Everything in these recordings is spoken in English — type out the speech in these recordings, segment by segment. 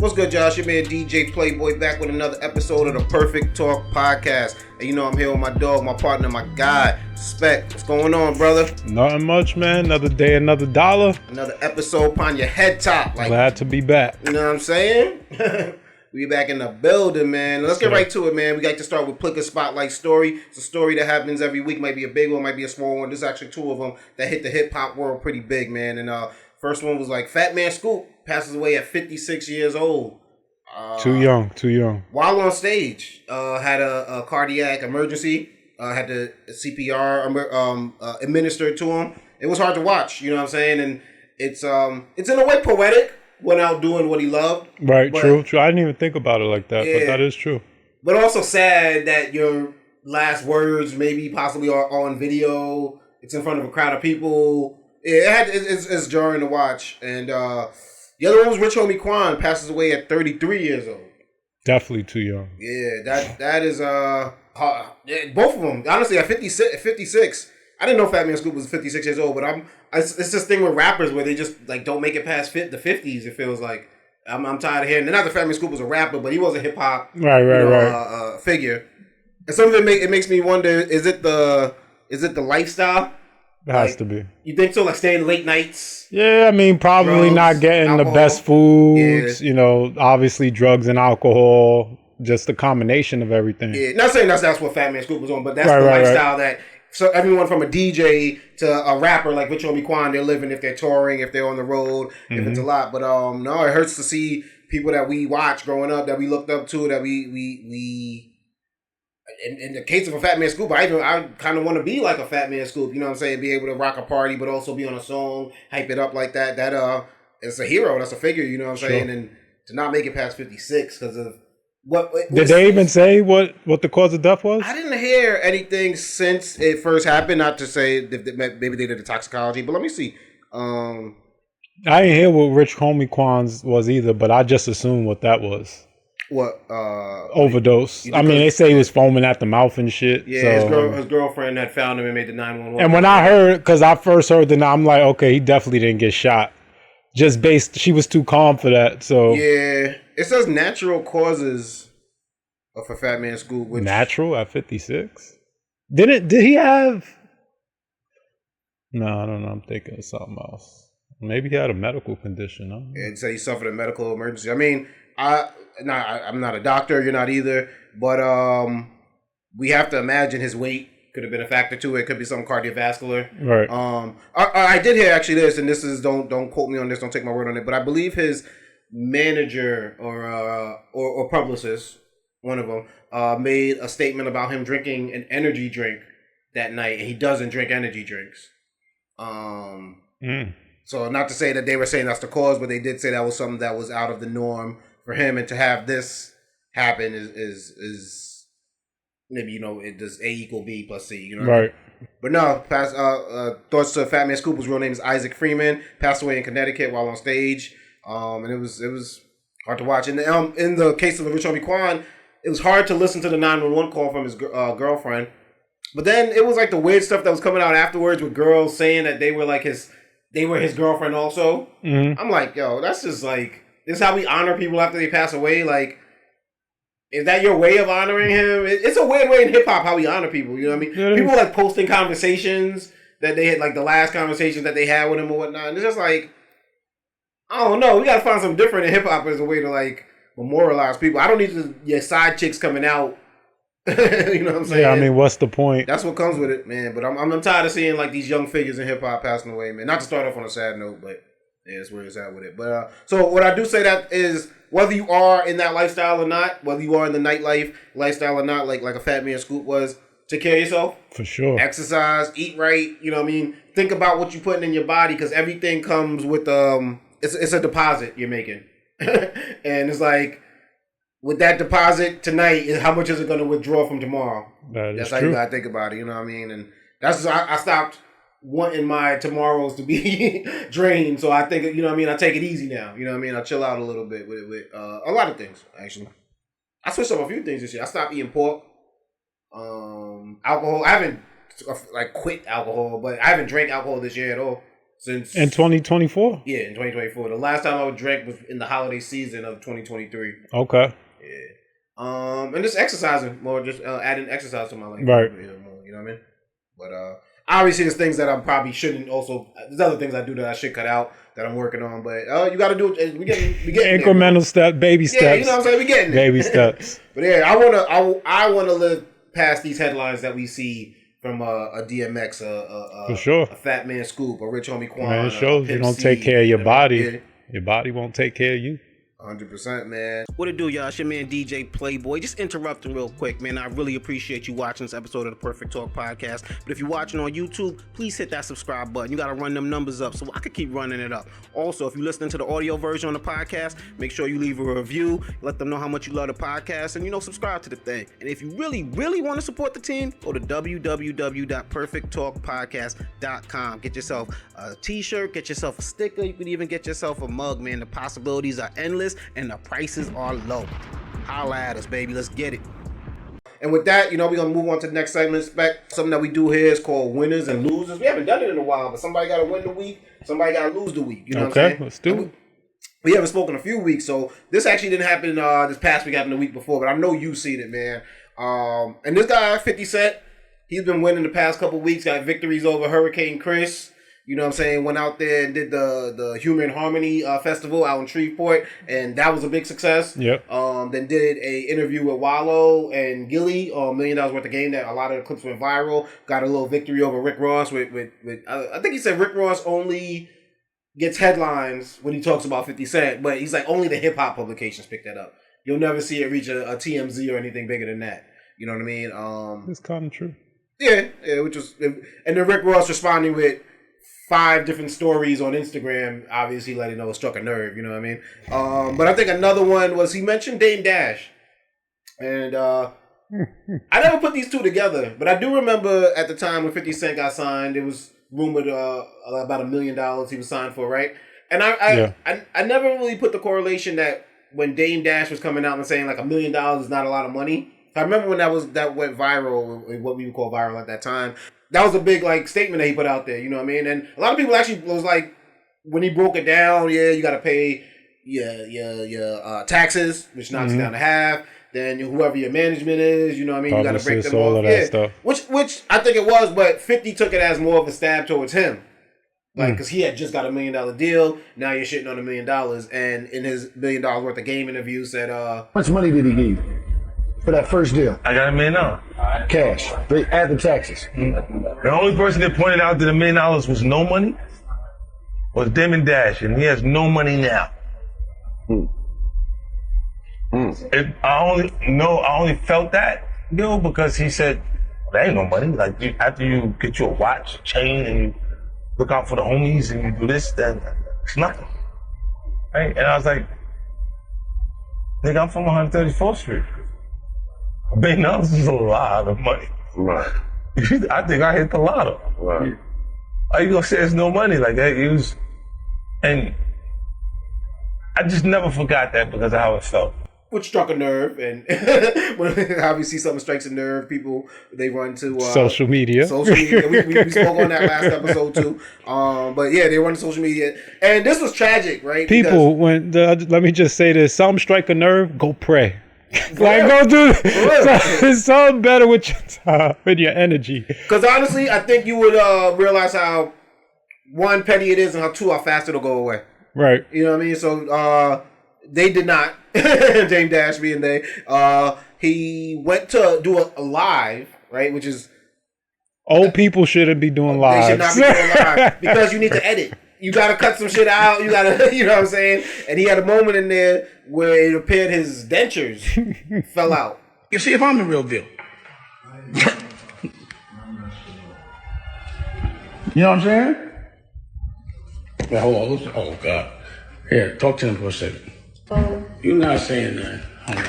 What's good, Josh? Your man DJ Playboy back with another episode of the Perfect Talk Podcast. And you know I'm here with my dog, my partner, my guy, Spec. What's going on, brother? Nothing much, man. Another day, another dollar. Another episode upon your head top. Glad to be back. You know what I'm saying? We back in the building, man. Let's get right to it, man. We got to start with Plicker Spotlight Story. It's a story that happens every week. Might be a big one, might be a small one. There's actually two of them that hit the hip-hop world pretty big, man. And first one was like Fat Man Scoop passes away at 56 years old. Too young. While on stage, had a cardiac emergency. Had the CPR administered to him. It was hard to watch, you know what I'm saying? And it's in a way poetic. Went out doing what he loved. Right, true. I didn't even think about it like that, but that is true. But also sad that your last words maybe possibly are on video. It's in front of a crowd of people. It's jarring to watch. And the other one was Rich Homie Quan, passes away at 33 years old. Definitely too young. Yeah, that is both of them. Honestly, at 56, I didn't know Fat Man Scoop was 56 years old, but it's this thing with rappers where they just like don't make it past the 50s. It feels like I'm tired of hearing. Not that Fat Man Scoop was a rapper, but he was a hip hop figure. And some of it makes me wonder: is it the lifestyle? It has to be. You think so? Like staying late nights? Yeah, I mean, probably drugs, not getting alcohol, the best foods. Yeah. You know, obviously drugs and alcohol. Just the combination of everything. Yeah, not saying that's what Fat Man Scoop was on, but that's the lifestyle that. So everyone from a DJ to a rapper like Rich Homie Quan, they're living if they're touring, if they're on the road, if it's a lot. But no, it hurts to see people that we watched growing up, that we looked up to, that we in the case of a Fat Man Scoop, I kind of want to be like a Fat Man Scoop, you know what I'm saying? Be able to rock a party, but also be on a song, hype it up like that. That it's a hero, that's a figure, you know what I'm saying? And to not make it past 56 because of did they even say what the cause of death was? I didn't hear anything since it first happened. Not to say that maybe they did the toxicology, but let me see. I didn't hear what Rich Homie Quan's was either, but I just assumed what that was. What? Overdose. I mean, they say he was foaming at the mouth and shit. Yeah, so. his girlfriend had found him and made the 911. And when I heard, because I first heard I'm like, okay, he definitely didn't get shot. Just she was too calm for that. So yeah. It says natural causes of a Fat Man Scoop. Natural at 56? Did he have... No, I don't know. I'm thinking of something else. Maybe he had a medical condition. Huh? Yeah, so he suffered a medical emergency. I mean, I'm not a doctor. You're not either. But we have to imagine his weight could have been a factor to it. Could be some cardiovascular. Right. I did hear actually this, and this is don't quote me on this. Don't take my word on it. But I believe his manager or publicist, one of them, made a statement about him drinking an energy drink that night, and he doesn't drink energy drinks. So not to say that they were saying that's the cause, but they did say that was something that was out of the norm for him, and to have this happen is maybe, you know, it does A = B + C, you know what I mean? But no, thoughts to Fat Man Scoop. His real name is Isaac Freeman. Passed away in Connecticut while on stage. And it was hard to watch. And in the case of the Rich Homie Quan, it was hard to listen to the 911 call from his girlfriend. But then it was like the weird stuff that was coming out afterwards with girls saying that they were his girlfriend also. Mm-hmm. I'm like, yo, that's just like, this is how we honor people after they pass away. Like, is that your way of honoring him? It's a weird way in hip hop how we honor people. You know what I mean? Yeah, people like posting conversations that they had, like the last conversation that they had with him or whatnot. And it's just like, I don't know. We got to find something different in hip hop as a way to like memorialize people. I don't need your side chicks coming out. You know what I'm saying? Yeah, I mean, what's the point? That's what comes with it, man. But I'm tired of seeing like these young figures in hip hop passing away, man. Not to start off on a sad note, but yeah, that's where it's at with it. But so what I do say that is, whether you are in that lifestyle or not, whether you are in the nightlife lifestyle or not, like a Fat Man Scoop was, take care of yourself. For sure. Exercise, eat right. You know what I mean? Think about what you're putting in your body, because everything comes with it's a deposit you're making. And it's like, with that deposit tonight, how much is it going to withdraw from tomorrow? That's how you got to think about it, you know what I mean? And that's I stopped wanting my tomorrows to be drained. So I think, you know what I mean, I take it easy now. You know what I mean? I chill out a little bit with a lot of things, actually. I switched up a few things this year. I stopped eating pork. Alcohol. I haven't like quit alcohol, but I haven't drank alcohol this year at all. since in 2024. Yeah, in 2024. The last time I would drink was in the holiday season of 2023. Okay. Yeah. And just exercising more, just adding exercise to my life. Right. You know what I mean? But obviously, there's things that I probably shouldn't. Also, there's other things I do that I should cut out that I'm working on. But you got to do it. We getting incremental step, baby steps. Yeah, you know what I'm saying. We getting baby steps. But yeah, I wanna live past these headlines that we see from a DMX, for sure, a Fat Man Scoop, a Rich Homie Quan. Man, it shows you don't take care of your body. Your body won't take care of you. 100%, man. What it do, y'all? It's your man DJ Playboy. Just interrupting real quick, man. I really appreciate you watching this episode of the Perfect Talk Podcast. But if you're watching on YouTube, please hit that subscribe button. You got to run them numbers up so I could keep running it up. Also, if you're listening to the audio version on the podcast, make sure you leave a review. Let them know how much you love the podcast and, subscribe to the thing. And if you really, really want to support the team, go to www.perfecttalkpodcast.com. Get yourself a t-shirt, get yourself a sticker. You can even get yourself a mug, man. The possibilities are endless. And the prices are low. Holla at us, baby. Let's get it. And with that, we're going to move on to the next segment. Something that we do here is called winners and losers. We haven't done it in a while, but somebody got to win the week. Somebody got to lose the week. You know what I'm saying? Okay, let's do it. We haven't spoken a few weeks, so this actually didn't happen this past week. Happened the week before, but I know you've seen it, man. And this guy, 50 Cent, he's been winning the past couple weeks. Got victories over Hurricane Chris. You know what I'm saying? Went out there and did the Human Harmony Festival out in Shreveport, and that was a big success. Yep. Then did a interview with Wallow and Gilly, $1 million worth of game. That a lot of the clips went viral. Got a little victory over Rick Ross with I think he said Rick Ross only gets headlines when he talks about 50 Cent, but he's like only the hip hop publications pick that up. You'll never see it reach a TMZ or anything bigger than that. You know what I mean? It's kind of true. Yeah, which was, and then Rick Ross responding with 5 different stories on Instagram, obviously letting know it struck a nerve, you know what I mean? But I think another one was he mentioned Dame Dash. And I never put these two together, but I do remember at the time when 50 Cent got signed, it was rumored about $1 million he was signed for, right? And I never really put the correlation that when Dame Dash was coming out and saying like $1 million is not a lot of money. I remember when that went viral, what we would call viral at that time. That was a big statement that he put out there, you know what I mean? And a lot of people actually was like, when he broke it down, you got to pay your taxes, which knocks it down to half. Then whoever your management is, you know what I mean? You got to break them all off. Of that stuff. Which I think it was, but 50 took it as more of a stab towards him. Because he had just got $1 million deal. Now you're shitting on $1 million. And in his $1 million worth of game interview said, how much money did he give you for that first deal? I got $1 million. Cash. Add the taxes. The only person that pointed out that $1 million was no money was Damon Dash, and he has no money now. I only felt that, because he said, there ain't no money. Like, after you get you a watch, chain, and you look out for the homies, and you do this, then it's nothing. Right? And I was like, nigga, I'm from 134th Street. $1 million is a lot of money. Right. I think I hit the lotto. Right. Are you gonna say it's no money? Like that, and I just never forgot that because of how it felt. Which struck a nerve, and when obviously something strikes a nerve, people they run to social media. Social media. We spoke on that last episode too. But yeah, they run to social media, and this was tragic, right? People, let me just say this: something strike a nerve, go pray. Go do something better with your time, with your energy. Because honestly, I think you would realize how one petty it is, and how fast it'll go away. Right. You know what I mean? So they did not. Dame Dash being they. He went to do a live, right? Which is old people shouldn't be doing lives. They should not be doing live because you need to edit. You gotta cut some shit out. You gotta, you know what I'm saying? And he had a moment in there where it appeared his dentures fell out. You see if I'm the real deal. You know what I'm saying? Well, hold on. Oh, God. Here, talk to him for a second. You're not saying that. Hold on.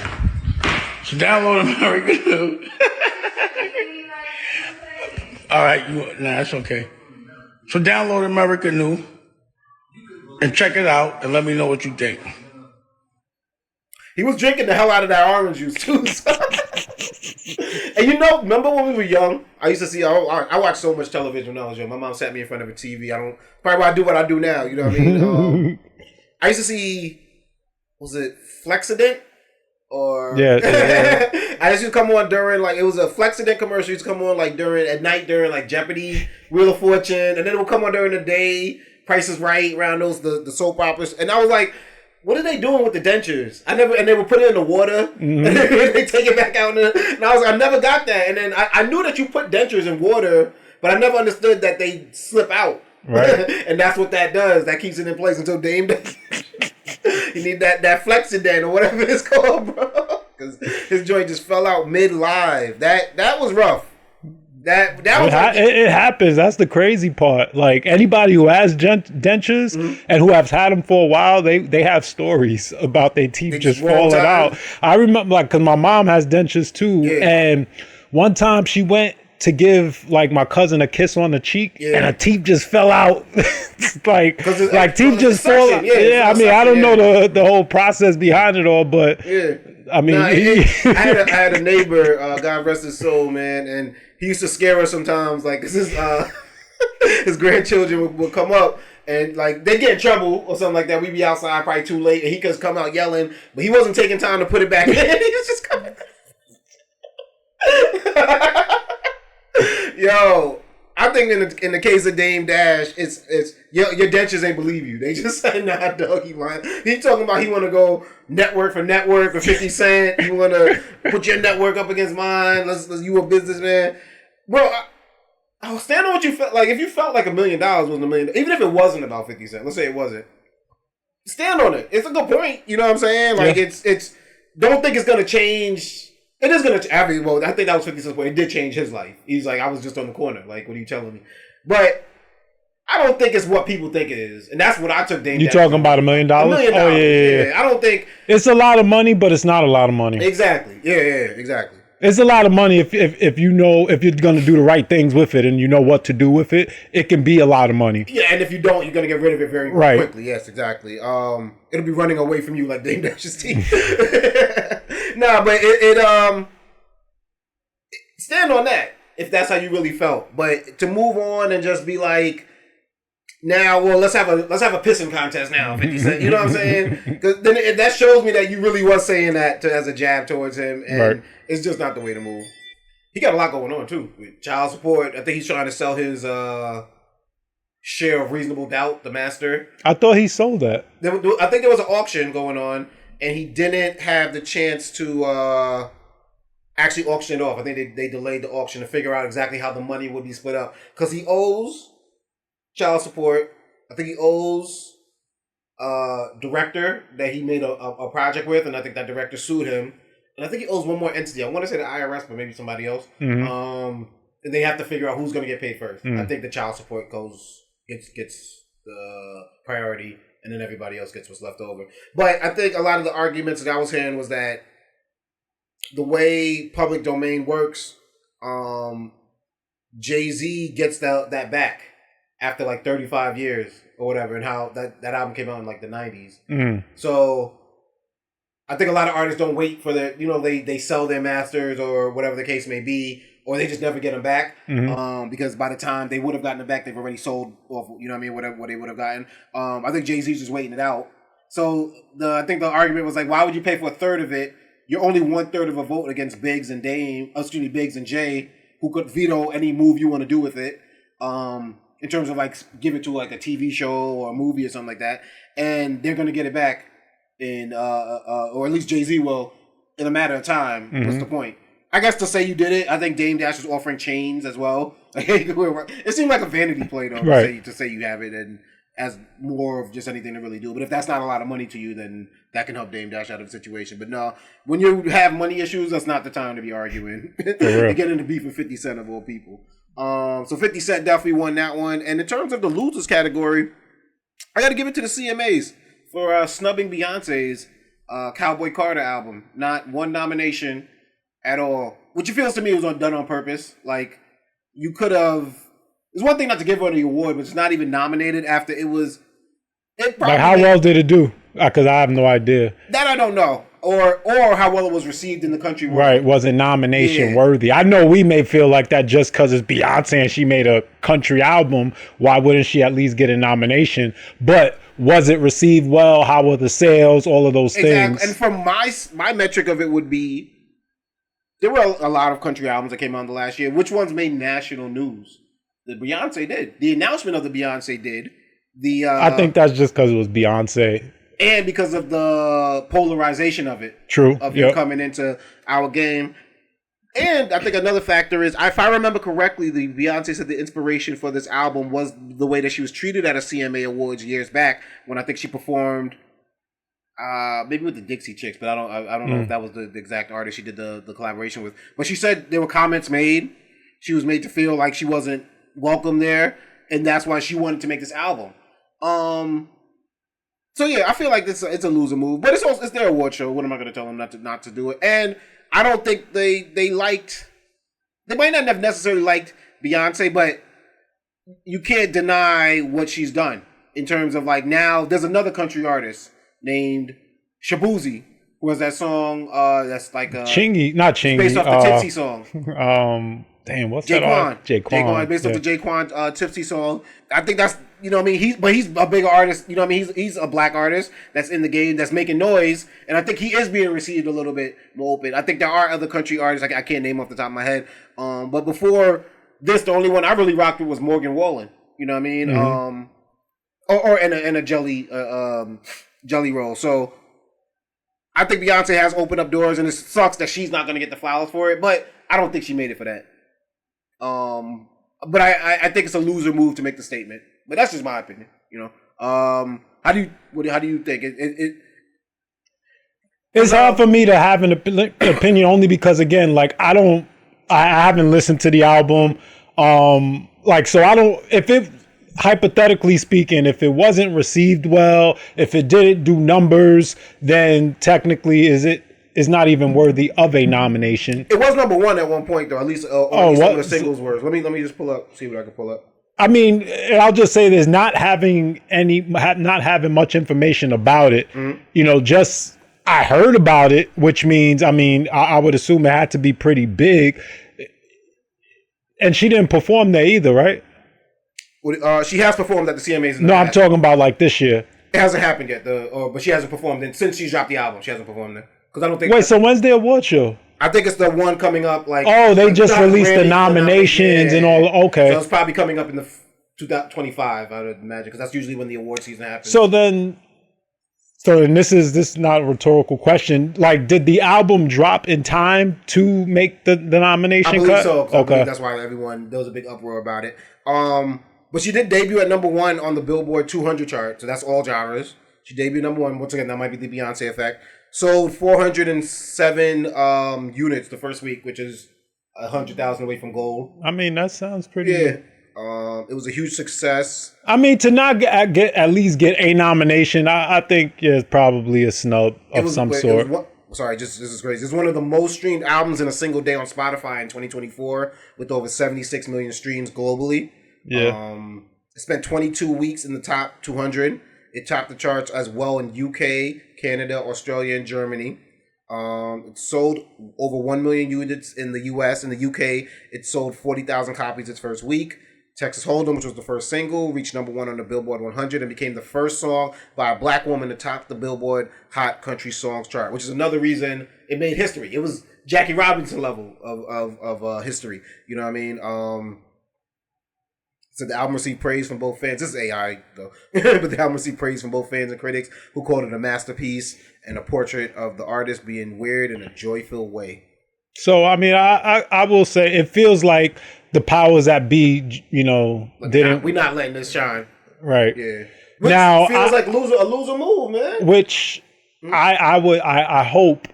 So download American News. All right. That's okay. So download American News and check it out and let me know what you think. He was drinking the hell out of that orange juice too. And you know, remember when we were young? I used to see. I watched so much television when I was young. My mom sat me in front of a TV. Probably why I do what I do now. You know what I mean? I used to see. Was it Flexident? Or yeah. I used to come on during it was a Flexident commercial. Used to come on at night during Jeopardy, Wheel of Fortune, and then it would come on during the day. Price is Right around the soap operas, and I was like, what are they doing with the dentures? And they would put it in the water, and they take it back out, and I never got that. And then I knew that you put dentures in water, but I never understood that they slip out. Right. And that's what that does. That keeps it in place until Dame does. You need that Flexident or whatever it's called, bro. Because his joint just fell out mid-live. That was rough. That was it happens. That's the crazy part. Like anybody who has dentures and who has had them for a while, they have stories about their teeth just falling out. I remember because my mom has dentures too, and one time she went to give my cousin a kiss on the cheek, and her teeth just fell out. Teeth just fall out. I mean, I don't know the whole process behind it all, but I mean, I had a neighbor, God rest his soul, man, and he used to scare us sometimes, cause his grandchildren would come up and they get in trouble or something like that. We'd be outside probably too late, and he could come out yelling, but he wasn't taking time to put it back in. He was just coming. Yo, I think in the case of Dame Dash, it's your dentures ain't believe you. They just say, nah, dog, he lying. He talking about he want to go network for network with 50 Cent. You want to put your network up against mine. Let's you a businessman, bro. I'll stand on what you felt like. If you felt like $1 million wasn't $1 million, even if it wasn't about 50 Cent, let's say it wasn't. Stand on it. It's a good point. You know what I'm saying? It's don't think it's gonna change. It is going to, I think that was 50 Cent's point. It did change his life. He's like, I was just on the corner. What are you telling me? But I don't think it's what people think it is. And that's what I took Dame. You talking about $1 million? $1 million. Oh, yeah. I don't think. It's a lot of money, but it's not a lot of money. Exactly. Yeah, exactly. It's a lot of money if you know, if you're going to do the right things with it and you know what to do with it, it can be a lot of money. Yeah, and if you don't, you're going to get rid of it very quickly. Yes, exactly. It'll be running away from you like Dame Dash's teeth. Nah, but it stand on that if that's how you really felt. But to move on and just be like, now, well, let's have a pissing contest now, 50 Cent. You know what I'm saying? Because then that shows me that you really was saying that as a jab towards him, and it's just not the way to move. He got a lot going on too with child support. I think he's trying to sell his share of Reasonable Doubt, The Master. I thought he sold that. I think there was an auction going on, and he didn't have the chance to actually auction it off. I think they delayed the auction to figure out exactly how the money would be split up, because he owes child support. I think he owes director that he made a project with, and I think that director sued him. And I think he owes one more entity. I want to say the IRS, but maybe somebody else. And they have to figure out who's going to get paid first. I think the child support gets the priority, and then everybody else gets what's left over. But I think a lot of the arguments that I was hearing was that the way public domain works, Jay-Z gets that back after 35 years or whatever, and how that album came out in the 90s. So I think a lot of artists don't wait for they sell their masters or whatever the case may be, or they just never get them back. Because by the time they would have gotten them back, they've already sold off, whatever what they would have gotten. I think Jay-Z's just waiting it out. So I think the argument was why would you pay for a third of it? You're only 1/3 of a vote against Biggs and Biggs and Jay, who could veto any move you want to do with it. In terms of give it to a TV show or a movie or something like that, and they're gonna get it back in or at least Jay-Z will in a matter of time. What's the point? I guess to say you did it, I think Dame Dash was offering chains as well. It seemed like a vanity play though, to say you have it and as more of just anything to really do. But if that's not a lot of money to you, then that can help Dame Dash out of the situation. But no, when you have money issues, that's not the time to be arguing and get into beef with 50 Cent of all people. So 50 Cent definitely won that one. And in terms of the losers category, I got to give it to the CMAs for snubbing Beyonce's Cowboy Carter album. Not one nomination at all, which it feels to me was done on purpose. You could have. It's one thing not to give her the award, but it's not even nominated after it was. How well did it do? Because I have no idea. That I don't know. or how well it was received in the country. Right, wasn't nomination worthy. I know we may feel like that just because it's Beyonce and she made a country album. Why wouldn't she at least get a nomination? But was it received well? How were the sales? All of those things. And from my metric of it would be, there were a lot of country albums that came out in the last year. Which ones made national news? The Beyonce did. The announcement of the Beyonce did. I think that's just because it was Beyonce. And because of the polarization of it. True. Of him coming into our game. And I think another factor is, if I remember correctly, the Beyonce said the inspiration for this album was the way that she was treated at a CMA Awards years back, when I think she performed maybe with the Dixie Chicks, but I don't know if that was the exact artist she did the collaboration with. But she said there were comments made. She was made to feel like she wasn't welcome there, and that's why she wanted to make this album. So yeah, I feel like it's a loser move, but it's their award show. What am I going to tell them not to do it? And I don't think they might not have necessarily liked Beyonce, but you can't deny what she's done in terms of, like, now there's another country artist named Shabuzi who has that song that's like Chingy, not Chingy, based off the Tipsy song. Damn, what's Jaquan. that? Jaquan. Based off the Jaquan Tipsy song. I think that's, you know what I mean? He's a bigger artist, you know what I mean? He's a black artist that's in the game, that's making noise, and I think he is being received a little bit more open. I think there are other country artists, I can't name off the top of my head. But before this, the only one I really rocked with was Morgan Wallen. You know what I mean? And a jelly roll. So I think Beyonce has opened up doors, and it sucks that she's not going to get the flowers for it, but I don't think she made it for that. But I think it's a loser move to make the statement. But that's just my opinion, you know. How do you think it's hard for me to have an opinion, only because, again, like, I haven't listened to the album. So I don't, if it, hypothetically speaking, if it wasn't received well, if it didn't do numbers, then technically is not even worthy of a nomination. It was number one at one point, though. At least some of the singles were. Let me just see what I can pull up. I mean, I'll just say this: not having much information about it. You know, just I heard about it, which means, I mean, I would assume it had to be pretty big. And she didn't perform there either, right? She has performed at the CMAs. No, I'm talking about like this year. It hasn't happened yet, but she hasn't performed. And since she dropped the album, she hasn't performed there. Because I don't think. Wait, so when's the award show? I think it's the one coming up. Like, they just released the nominations and all. Okay, so it's probably coming up in the 2025. I would imagine, because that's usually when the award season happens. So then this is not a rhetorical question. Like, did the album drop in time to make the nomination? I believe cut? so. Okay, I believe that's why there was a big uproar about it. But she did debut at number one on the Billboard 200 chart, so that's all genres. She debuted number one. Once again, that might be the Beyonce effect. Sold 407 units the first week, which is 100,000 away from gold. I mean, that sounds pretty. Yeah. It was a huge success. I mean, to not at least get a nomination, I think it's probably a snub of some sort. This is crazy. It's one of the most streamed albums in a single day on Spotify in 2024, with over 76 million streams globally. Yeah. It spent 22 weeks in the top 200. It topped the charts as well in UK, Canada, Australia, and Germany. It sold over 1 million units in the US. In the UK, it sold 40,000 copies its first week. Texas Hold'em, which was the first single, reached number one on the Billboard 100 and became the first song by a black woman to top the Billboard Hot Country Songs chart, which is another reason it made history. It was Jackie Robinson level of history. You know what I mean? So the album received praise from both fans. This is AI, though. But the album received praise from both fans and critics, who called it a masterpiece and a portrait of the artist being weird in a joy-filled way. So, I mean, I will say it feels like the powers that be, you know, didn't. We're not letting this shine. Right. Yeah. Which now, feels like a loser move, man. Which I hope,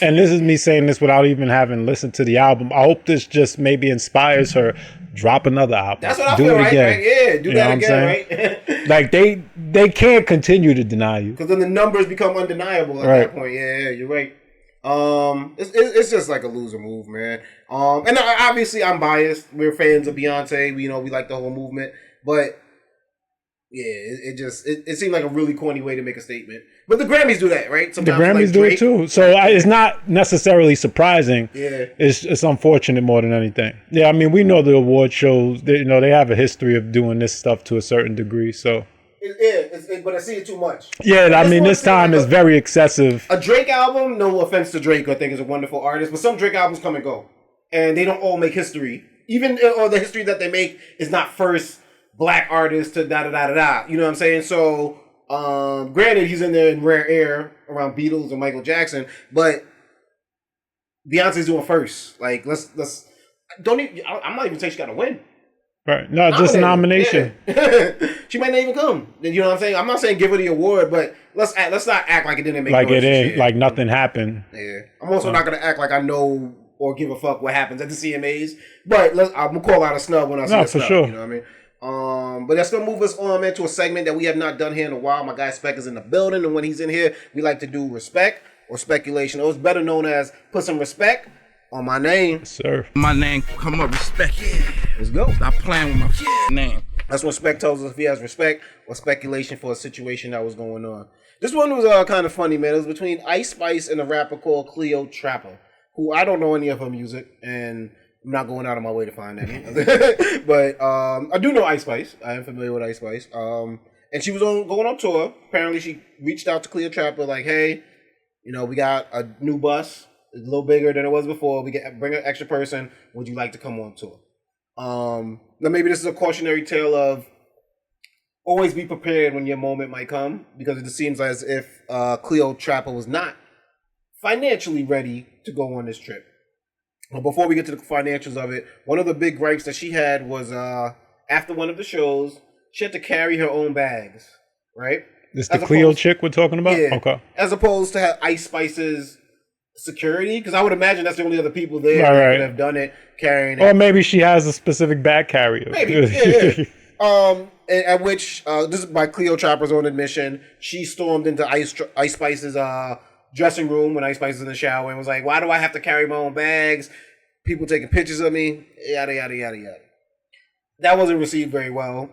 and this is me saying this without even having listened to the album, I hope this just maybe inspires her. Drop another album. That's what I feel, right? Yeah, do that again, right? Like, they can't continue to deny you. Because then the numbers become undeniable at that point. Yeah, you're right. It's just like a loser move, man. And obviously I'm biased. We're fans of Beyonce. We like the whole movement. But Yeah, it seemed like a really corny way to make a statement. But the Grammys do that, right? Sometimes the Grammys do it too. So it's not necessarily surprising. Yeah. It's unfortunate more than anything. Yeah, I mean, we know the award shows, they have a history of doing this stuff to a certain degree, so. But I see it too much. Yeah, I mean, this time is very excessive. A Drake album, no offense to Drake, I think is a wonderful artist, but some Drake albums come and go. And they don't all make history. Even, or the history that they make is not first black artist to da-da-da-da-da. You know what I'm saying? So, granted, he's in there in rare air around Beatles and Michael Jackson, but Beyonce's doing first. Like, I'm not even saying she got to win. Right. No, just a nomination. Yeah. She might not even come. You know what I'm saying? I'm not saying give her the award, but let's not act like it didn't make like it ain't, like nothing happened. Yeah. I'm also not going to act like I know or give a fuck what happens at the CMAs, but I'm going to call out a snub when I see a snub. Sure. You know what I mean? But that's gonna move us on, man, to a segment that we have not done here in a while. My guy Spec is in the building, and when he's in here, we like to do respect or speculation. It was better known as put some respect on my name. Yes, sir. My name, come up, respect. Yeah. Let's go. Stop playing with my name. That's what Spec tells us if he has respect or speculation for a situation that was going on. This one was kind of funny, man. It was between Ice Spice and a rapper called Cleo Trapper, who I don't know any of her music, and I'm not going out of my way to find that. But I do know Ice Spice. I am familiar with Ice Spice. And she was going on tour. Apparently, she reached out to Cleo Trapper like, hey, we got a new bus. It's a little bigger than it was before. We can bring an extra person. Would you like to come on tour? Now, maybe this is a cautionary tale of always be prepared when your moment might come, because it just seems as if Cleo Trapper was not financially ready to go on this trip. But before we get to the financials of it, one of the big gripes that she had was after one of the shows, she had to carry her own bags, right? This the Cleo chick we're talking about? Yeah. Okay. As opposed to have Ice Spice's security, because I would imagine that's the only other people there that could have done it, carrying it. Or maybe she has a specific bag carrier. Maybe, yeah. At which, this is by Cleo Trapper's own admission, she stormed into Ice Spice's dressing room when Ice Spice was in the shower and was like, why do I have to carry my own bags? People taking pictures of me, yada, yada, yada, yada. That wasn't received very well.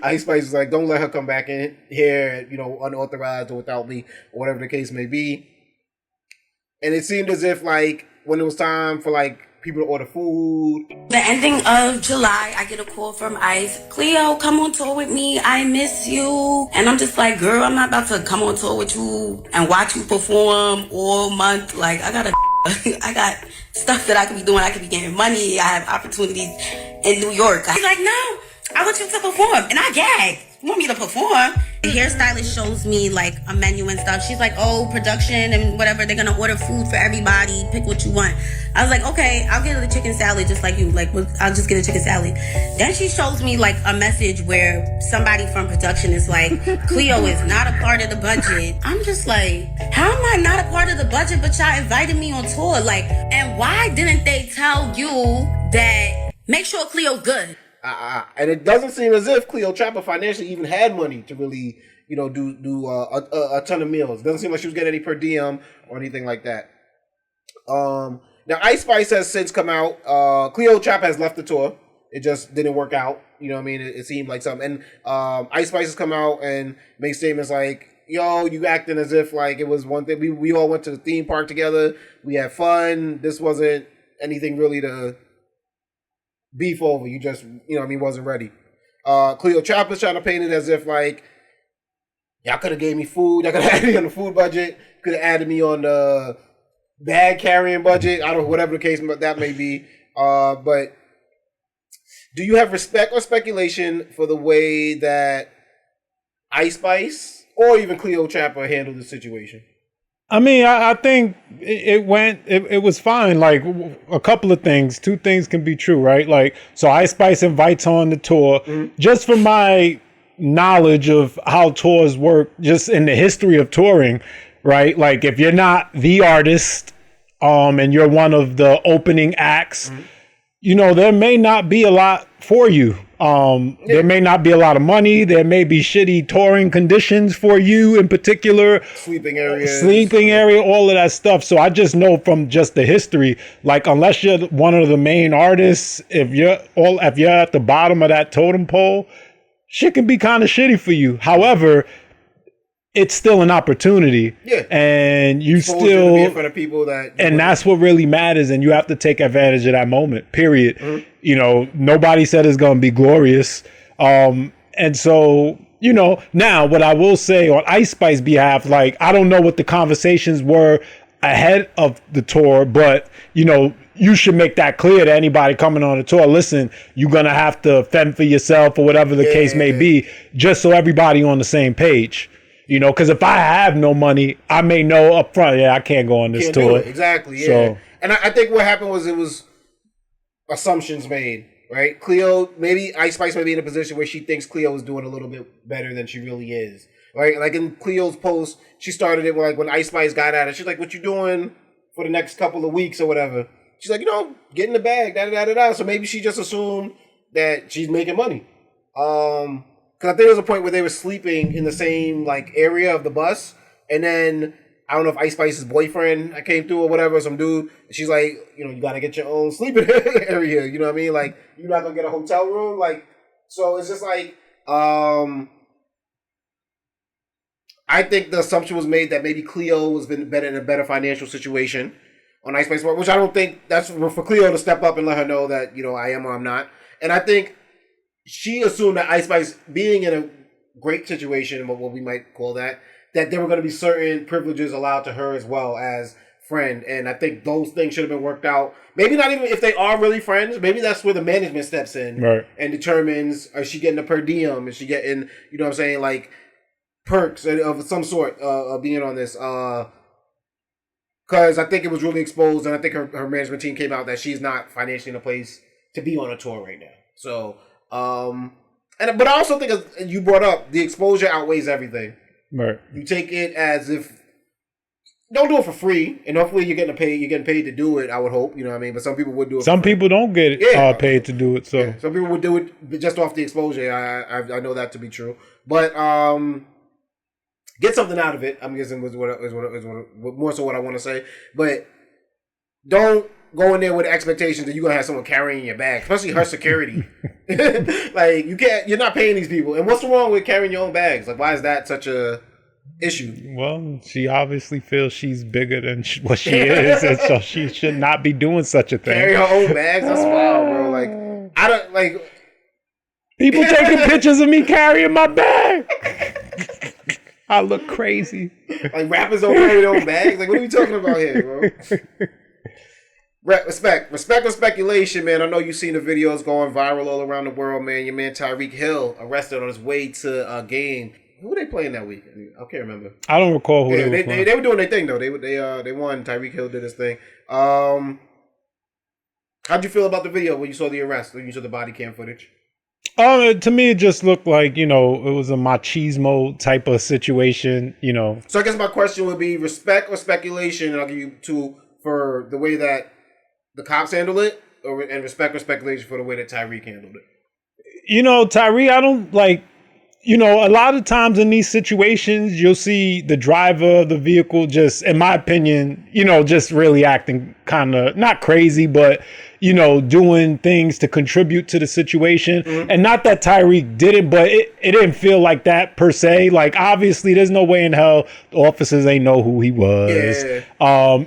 Ice Spice was like, don't let her come back in here, unauthorized or without me, or whatever the case may be. And it seemed as if, like, when it was time for, like, people to order food. The ending of July, I get a call from Ice. Cleo, come on tour with me. I miss you. And I'm just like, girl, I'm not about to come on tour with you and watch you perform all month. Like, I got stuff that I could be doing. I could be getting money. I have opportunities in New York. He's like, no, I want you to perform. And I gagged. You want me to perform? The hairstylist shows me like a menu and stuff. She's like, oh, production and whatever. They're gonna order food for everybody. Pick what you want. I was like, okay, I'll get a chicken salad just like you. Like, I'll just get a chicken salad. Then she shows me like a message where somebody from production is like, Cleo is not a part of the budget. I'm just like, how am I not a part of the budget, but y'all invited me on tour? Like, and why didn't they tell you that make sure Cleo's good? And it doesn't seem as if Cleo Trapper financially even had money to really, do a ton of meals. It doesn't seem like she was getting any per diem or anything like that. Now, Ice Spice has since come out. Cleo Trapper has left the tour. It just didn't work out. You know what I mean? It seemed like something. And Ice Spice has come out and made statements like, yo, you acting as if like it was one thing. We all went to the theme park together. We had fun. This wasn't anything really to beef over. You just, wasn't ready. Cleo Trapper's trying to paint it as if like, y'all could have gave me food. Y'all could have added me on the food budget. Could have added me on the bag carrying budget. I don't know, whatever the case that may be. But do you have respect or speculation for the way that Ice Spice or even Cleo Trapper handled the situation? I mean, I think it was fine. Like a couple of things, two things can be true, right? Like, so Ice Spice invites her on the tour. Mm-hmm. Just from my knowledge of how tours work, just in the history of touring, right? Like if you're not the artist, and you're one of the opening acts, mm-hmm. There may not be a lot for you. There may not be a lot of money. There may be shitty touring conditions for you in particular. Sleeping area, all of that stuff. So I just know from just the history, like unless you're one of the main artists, if you're at the bottom of that totem pole, shit can be kind of shitty for you. However, it's still an opportunity. Yeah. And you Exposure still, to be in front of people that, and that's what really matters. And you have to take advantage of that moment, period. Mm-hmm. You know, nobody said it's going to be glorious. And so, you know, now what I will say on Ice Spice's behalf, like, I don't know what the conversations were ahead of the tour, but, you know, you should make that clear to anybody coming on the tour. Listen, you're going to have to fend for yourself or whatever the case may be, just so everybody on the same page. You know, because if I have no money, I may know up front, I can't go on this tour. Exactly, yeah. So, and I think what happened was it was assumptions made, right? Cleo, maybe Ice Spice may be in a position where she thinks Cleo is doing a little bit better than she really is, right? Like in Cleo's post, she started it like when Ice Spice got at it. She's like, "What you doing for the next couple of weeks or whatever?" She's like, "You know, get in the bag, da da da da." So maybe she just assumed that she's making money. Because I think there was a point where they were sleeping in the same like area of the bus, and then I don't know if Ice Spice's boyfriend came through or whatever, some dude. She's like, you know, you gotta get your own sleeping area. You know what I mean? Like, you're not gonna get a hotel room. Like, so it's just like, I think the assumption was made that maybe Cleo was been better in a better financial situation on Ice Spice, which I don't think that's for Cleo to step up and let her know that, you know, I am or I'm not. And I think she assumed that Ice Spice being in a great situation, what we might call that there were going to be certain privileges allowed to her as well as friend. And I think those things should have been worked out. Maybe not even if they are really friends. Maybe that's where the management steps in and determines, is she getting a per diem? Is she getting, you know what I'm saying, like perks of some sort of being on this? Because I think it was really exposed, and I think her management team came out that she's not financially in a place to be on a tour right now. So, but I also think, as you brought up, the exposure outweighs everything. Right. You take it as if, don't do it for free, and hopefully you're getting paid to do it. I would hope, you know what I mean. But some people would do it. Some people don't get paid to do it. So some people would do it just off the exposure. I know that to be true. But get something out of it. I'm guessing is more so what I want to say. But don't go in there with expectations that you're gonna have someone carrying your bag, especially her security. Like, you're not paying these people. And what's wrong with carrying your own bags? Like, why is that such a issue? Well, she obviously feels she's bigger than what she is, and so she should not be doing such a thing. Carry her own bags? That's wild, bro. Like, I don't like people taking pictures of me carrying my bag. I look crazy. Like, rappers don't carry their own bags. Like, what are we talking about here, bro? Respect or speculation, man. I know you've seen the videos going viral all around the world, man. Your man Tyreek Hill arrested on his way to a game. Who were they playing that week? I can't remember. I don't recall who they were playing. They were doing their thing though. They won. Tyreek Hill did his thing. How'd you feel about the video when you saw the arrest? When you saw the body cam footage? To me, it just looked like, you know, it was a machismo type of situation, you know. So I guess my question would be respect or speculation, and I'll give you two for the way that the cops handled it, and respect or speculation for the way that Tyreek handled it. You know, Tyreek, I don't like, you know, a lot of times in these situations, you'll see the driver of the vehicle just, in my opinion, you know, just really acting kind of not crazy, but, you know, doing things to contribute to the situation. Mm-hmm. And not that Tyreek did it, but it didn't feel like that per se. Like, obviously, there's no way in hell the officers ain't know who he was. Yeah.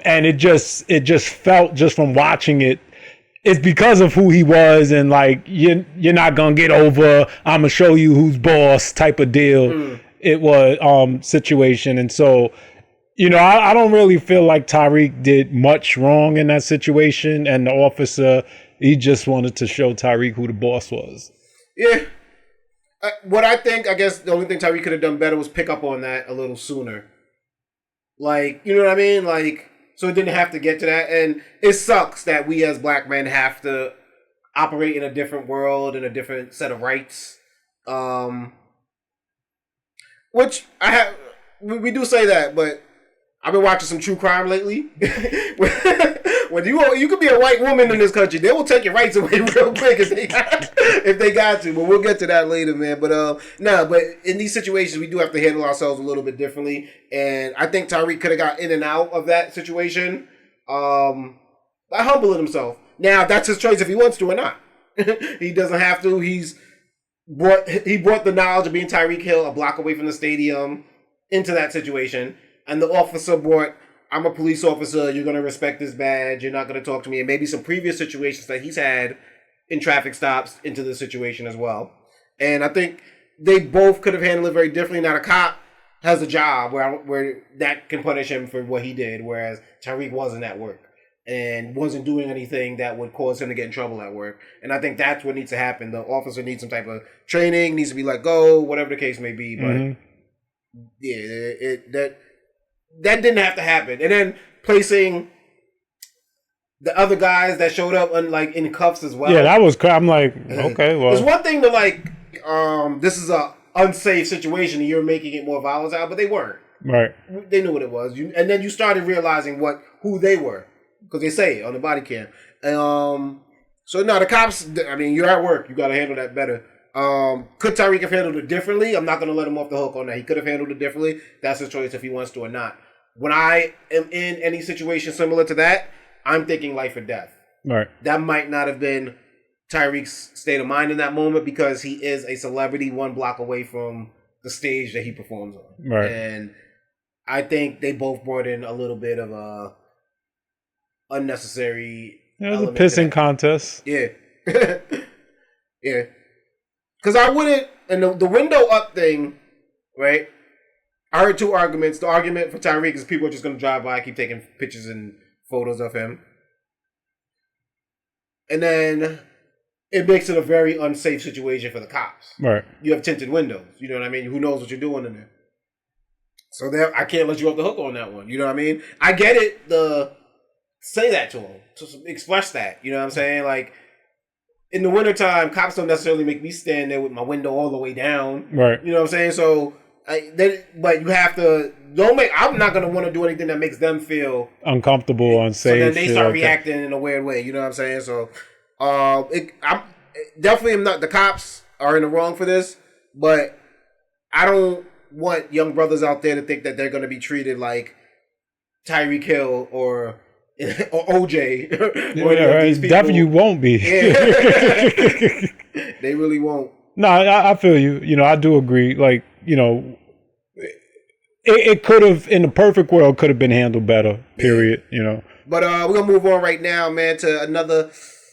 And it just felt, just from watching it, it's because of who he was, and like, you're not gonna get over, I'm gonna show you who's boss type of deal. It was situation. And so, you know, I don't really feel like Tyreek did much wrong in that situation, and the officer, he just wanted to show Tyreek who the boss was. Yeah. What I guess the only thing Tyreek could have done better was pick up on that a little sooner. Like, you know what I mean? Like, so it didn't have to get to that. And it sucks that we as black men have to operate in a different world and a different set of rights. Which we do say that, but I've been watching some true crime lately. When you could be a white woman in this country, they will take your rights away real quick if they got to. But we'll get to that later, man. But but in these situations, we do have to handle ourselves a little bit differently. And I think Tyreek could have got in and out of that situation by humbling himself. Now, that's his choice if he wants to or not. He doesn't have to. He's brought the knowledge of being Tyreek Hill a block away from the stadium into that situation, and the officer brought, I'm a police officer, you're going to respect this badge, you're not going to talk to me, and maybe some previous situations that he's had in traffic stops into the situation as well. And I think they both could have handled it very differently. Now, the cop has a job where that can punish him for what he did, whereas Tyreek wasn't at work and wasn't doing anything that would cause him to get in trouble at work. And I think that's what needs to happen. The officer needs some type of training, needs to be let go, whatever the case may be. But yeah, that didn't have to happen. And then placing the other guys that showed up in cuffs as well. Yeah, that was. I'm like, okay, well, it's one thing to this is a unsafe situation and you're making it more volatile, but they weren't. Right. They knew what it was. And then you started realizing who they were because they say it on the body cam. So no, the cops. I mean, you're at work. You got to handle that better. Could Tyreek have handled it differently? I'm not going to let him off the hook on that. He could have handled it differently. That's his choice if he wants to or not. When I am in any situation similar to that, I'm thinking life or death. Right. That might not have been Tyreek's state of mind in that moment because he is a celebrity one block away from the stage that he performs on. Right. And I think they both brought in a little bit of a unnecessary. It was a pissing contest. Yeah. Yeah. Because I wouldn't, and the window up thing, right? I heard two arguments. The argument for Tyreek is people are just going to drive by, keep taking pictures and photos of him. And then it makes it a very unsafe situation for the cops. Right. You have tinted windows. You know what I mean? Who knows what you're doing in there? So I can't let you off the hook on that one. You know what I mean? I get it. Say that to him. To express that. You know what I'm saying? Like, in the wintertime, cops don't necessarily make me stand there with my window all the way down. Right. You know what I'm saying? So, but you have to, I'm not going to want to do anything that makes them feel uncomfortable, unsafe. So then they start reacting in a weird way. You know what I'm saying? So, I'm definitely not, the cops are in the wrong for this, but I don't want young brothers out there to think that they're going to be treated like Tyreek Hill or OJ. Or these people. Definitely won't be. Yeah. They really won't. No, I feel you. You know, I do agree. Like, you know, it could have, in the perfect world, could have been handled better, period, you know. But we're going to move on right now, man, to another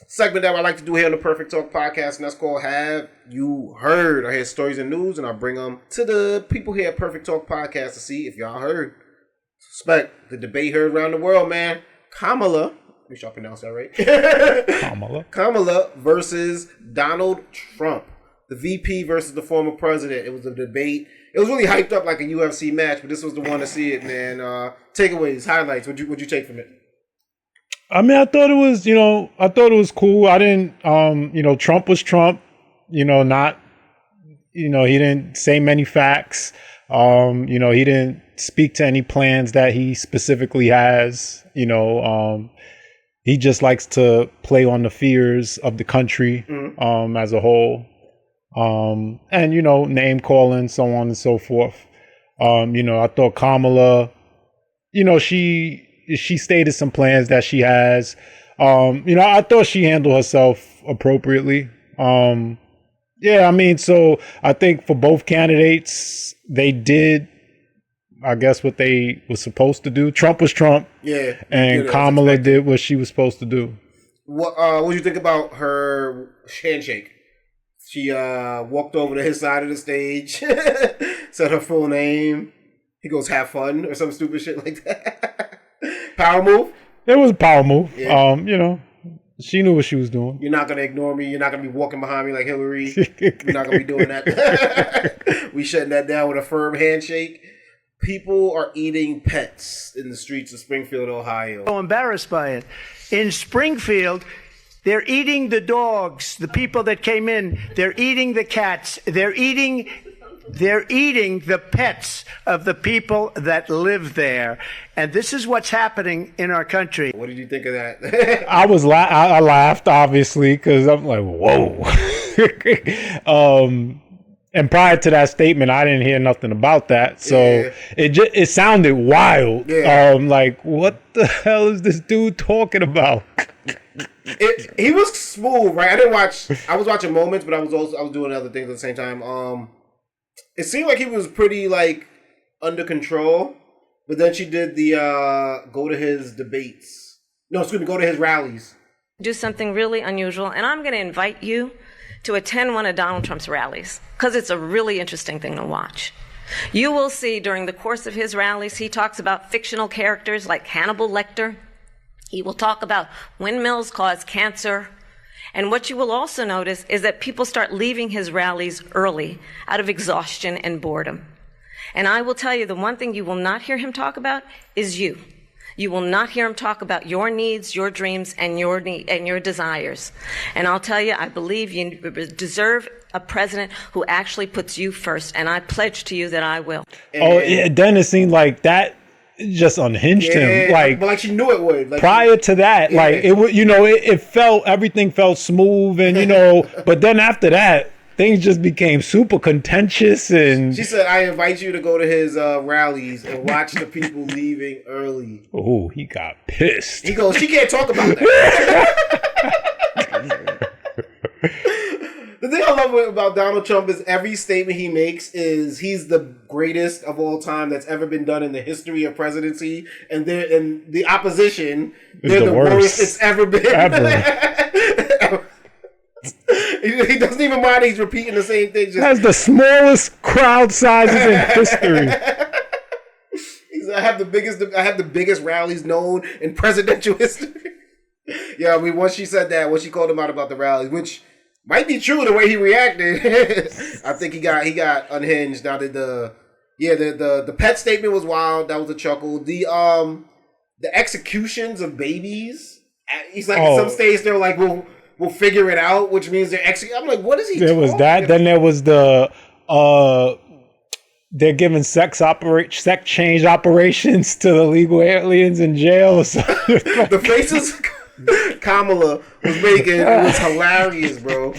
segment that I like to do here on the Perfect Talk podcast, and that's called Have You Heard? I hear stories and news, and I bring them to the people here at Perfect Talk podcast to see if y'all heard. Suspect the debate heard around the world, man. Kamala, make sure I pronounce that right. Kamala versus Donald Trump. The VP versus the former president. It was a debate. It was really hyped up like a UFC match, but this was the one to see it, man. Takeaways, highlights. What'd you take from it? I mean, I thought it was cool. I didn't, Trump was Trump, he didn't say many facts. He didn't speak to any plans that he specifically has. He just likes to play on the fears of the country, as a whole. And, name calling, so on and so forth. I thought Kamala, she stated some plans that she has. I thought she handled herself appropriately. So I think for both candidates, they did, I guess, what they were supposed to do. Trump was Trump. Yeah. And Kamala did what she was supposed to do. What did you think about her handshake? She walked over to his side of the stage, said her full name. He goes, "Have fun," or some stupid shit like that. Power move? It was a power move. Yeah. She knew what she was doing. You're not going to ignore me. You're not going to be walking behind me like Hillary. You're not going to be doing that. We shutting that down with a firm handshake. People are eating pets in the streets of Springfield, Ohio. So embarrassed by it. In Springfield, they're eating the dogs, the people that came in. They're eating the cats. They're eating the pets of the people that live there. And this is what's happening in our country. What did you think of that? I laughed, obviously, because I'm like, whoa. And prior to that statement, I didn't hear nothing about that. So it sounded wild. Yeah. Like, what the hell is this dude talking about? He was smooth, right? I was watching moments, but I was doing other things at the same time. It seemed like he was pretty like under control, but then she did the go to his debates. No, excuse me, go to his rallies. Do something really unusual, and I'm going to invite you to attend one of Donald Trump's rallies because it's a really interesting thing to watch. You will see during the course of his rallies, he talks about fictional characters like Hannibal Lecter. He will talk about windmills cause cancer. And what you will also notice is that people start leaving his rallies early out of exhaustion and boredom. And I will tell you, the one thing you will not hear him talk about is you. You will not hear him talk about your needs, your dreams, and your desires. And I'll tell you, I believe you deserve a president who actually puts you first. And I pledge to you that I will. Oh, yeah, then it seemed like that just unhinged him. Like, but like she knew it would. Like, prior to that, like it would, it felt, everything felt smooth, and but then after that, things just became super contentious. And she said, "I invite you to go to his rallies and watch the people leaving early." Oh, he got pissed. He goes, "She can't talk about that." The thing I love about Donald Trump is every statement he makes is he's the greatest of all time that's ever been done in the history of presidency, and the opposition, they're the worst it's ever been. He doesn't even mind he's repeating the same thing. Has the smallest crowd sizes in history. I have the biggest rallies known in presidential history. Yeah, I mean, once she said that, when she called him out about the rallies, which might be true the way he reacted. I think he got unhinged. Now that the pet statement was wild. That was a chuckle. The executions of babies. He's like at some stage they're like, we'll figure it out, which means they're executing. I'm like, what is he? There was that. Then there was the they're giving sex change operations to the illegal aliens in jail. The faces Kamala was making, it was hilarious, bro.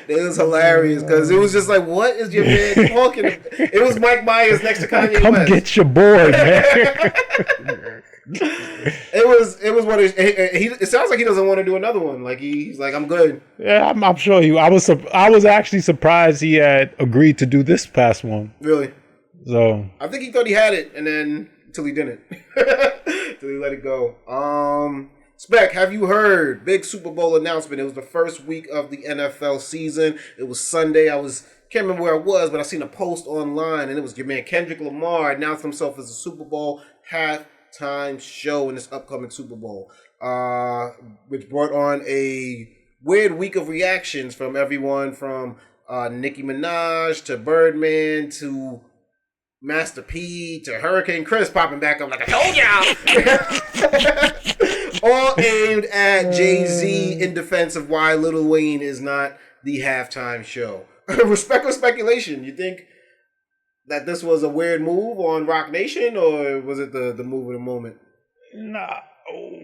It was hilarious because it was just like, what is your man talking about? It was Mike Myers next to Kanye Come West. Get your boy, man. It was what it sounds like he doesn't want to do another one. Like he's like, I'm good. Yeah, I'm sure I was actually surprised he had agreed to do this past one. Really? So I think he thought he had it, and then until he didn't. Till he let it go. Spec, have you heard? Big Super Bowl announcement. It was the first week of the NFL season. It was Sunday. Can't remember where I was, but I seen a post online, and it was your man Kendrick Lamar announced himself as a Super Bowl halftime show in this upcoming Super Bowl, which brought on a weird week of reactions from everyone from Nicki Minaj to Birdman to Master P to Hurricane Chris popping back up like, I told y'all. All aimed at Jay-Z in defense of why Lil Wayne is not the halftime show. Respect or speculation? You think that this was a weird move on Rock Nation, or was it the move of the moment? Nah.